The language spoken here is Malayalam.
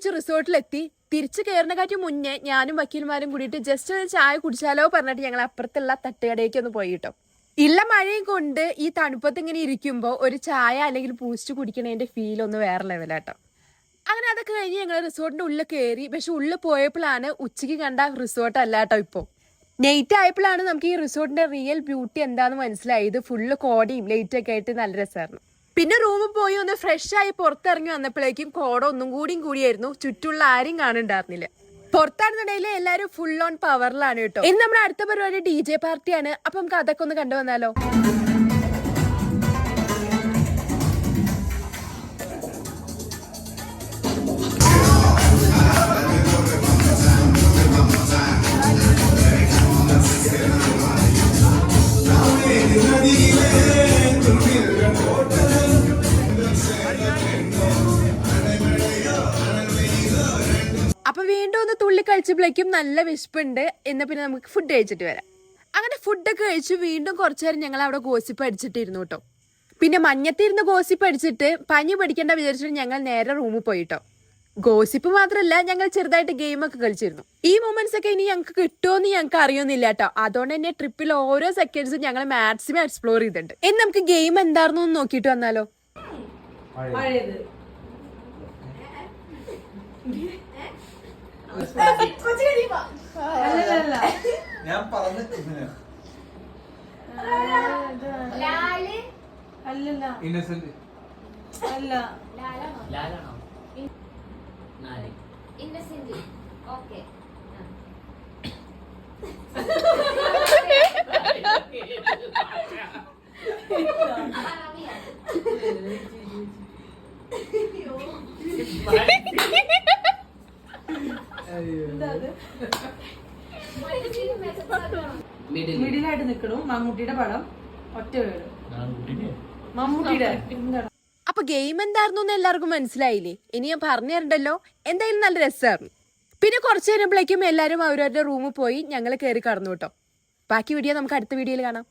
തിരിച്ച് റിസോർട്ടിലെത്തി. തിരിച്ചു കയറുന്ന കാറ്റ് മുന്നേ ഞാനും വക്കീൽമാരും കൂടിയിട്ട് ജസ്റ്റ് ഒരു ചായ കുടിച്ചാലോ പറഞ്ഞിട്ട് ഞങ്ങൾ അപ്പുറത്തുള്ള തട്ടുകടയ്ക്ക് ഒന്ന് പോയി കേട്ടോ. ഇല്ല മഴയും കൊണ്ട് ഈ തണുപ്പത്ത് ഇങ്ങനെ ഇരിക്കുമ്പോൾ ഒരു ചായ അല്ലെങ്കിൽ ബൂസ്റ്റ് കുടിക്കണതിന്റെ ഫീൽ ഒന്ന് വേറെ ലെവലാട്ടോ. അങ്ങനെ അതൊക്കെ കഴിഞ്ഞ് ഞങ്ങൾ റിസോർട്ടിന്റെ ഉള്ളിൽ കയറി. പക്ഷെ ഉള്ളിൽ പോയപ്പോഴാണ് ഉച്ചയ്ക്ക് കണ്ട റിസോർട്ട് അല്ലാട്ടോ. ഇപ്പോൾ നൈറ്റ് ആയപ്പോഴാണ് നമുക്ക് ഈ റിസോർട്ടിന്റെ റിയൽ ബ്യൂട്ടി എന്താന്ന് മനസ്സിലായത്. ഫുള്ള് കോടയും ലൈറ്റൊക്കെ ആയിട്ട് നല്ല രസമായിരുന്നു. പിന്നെ റൂമിൽ പോയി ഒന്ന് ഫ്രഷ് ആയി പുറത്തിറങ്ങി വന്നപ്പോഴേക്കും കോട ഒന്നും കൂടിയായിരുന്നു. ചുറ്റുള്ള ആരും കാണുന്നുണ്ടായിരുന്നില്ല. പുറത്താണെന്നുണ്ടെങ്കിൽ എല്ലാവരും ഫുൾ ഓൺ പവറിലാണ് കേട്ടോ. ഇന്ന് നമ്മുടെ അടുത്ത പരിപാടി DJ പാർട്ടിയാണ്. അപ്പൊ നമുക്ക് അതൊക്കെ ഒന്ന് കണ്ടുവന്നാലോ. അപ്പൊ വീണ്ടും ഒന്ന് തുള്ളി കഴിച്ചപ്പോഴേക്കും നല്ല വിശപ്പുണ്ട്. എന്നാ പിന്നെ നമുക്ക് ഫുഡ് കഴിച്ചിട്ട് വരാം. അങ്ങനെ ഫുഡൊക്കെ കഴിച്ചു വീണ്ടും കുറച്ചു നേരം ഞങ്ങൾ അവിടെ ഗോസിപ്പ് അടിച്ചിട്ടിരുന്നു കേട്ടോ. പിന്നെ മഞ്ഞത്തിരുന്ന് ഗോസിപ്പ് അടിച്ചിട്ട് പനി പിടിക്കേണ്ട വിചാരിച്ചിട്ട് ഞങ്ങൾ നേരെ റൂമിൽ പോയിട്ടോ. ഗോസിപ്പ് മാത്രമല്ല ഞങ്ങൾ ചെറുതായിട്ട് ഗെയിമൊക്കെ കളിച്ചിരുന്നു. ഈ മൊമെന്റ്സ് ഒക്കെ ഇനി ഞങ്ങൾക്ക് കിട്ടുമോന്ന് ഞങ്ങൾക്ക് അറിയുന്നില്ല കേട്ടോ. അതുകൊണ്ട് തന്നെ ട്രിപ്പിൽ ഓരോ സെക്കൻഡ്സും ഞങ്ങൾ മാക്സിമം എക്സ്പ്ലോർ ചെയ്തിട്ടുണ്ട്. ഇനി നമുക്ക് ഗെയിം എന്തായിരുന്നു എന്ന് നോക്കിയിട്ട് വന്നാലോ. ഞാൻ പറഞ്ഞു ഇന്നസെന്റ് അല്ല ലാലാണോ ഇന്നസെന്റ് ഓക്കേ മിഡിലായിട്ട് നിക്കണു. മമ്മൂട്ടിയുടെ പടം ഒറ്റ വീട് മമ്മൂട്ടിയുടെ. അപ്പൊ ഗെയിം എന്തായിരുന്നു എന്ന് എല്ലാവർക്കും മനസ്സിലായില്ലേ? ഇനി ഞാൻ പറഞ്ഞു തരണ്ടല്ലോ. എന്തായാലും നല്ല രസമായിരുന്നു. പിന്നെ കുറച്ച് കഴിഞ്ഞപ്പോഴേക്കും എല്ലാവരും അവരവരുടെ റൂമിൽ പോയി ഞങ്ങൾ കയറി കടന്നു കേട്ടോ. ബാക്കി വീഡിയോ നമുക്ക് അടുത്ത വീഡിയോയിൽ കാണാം.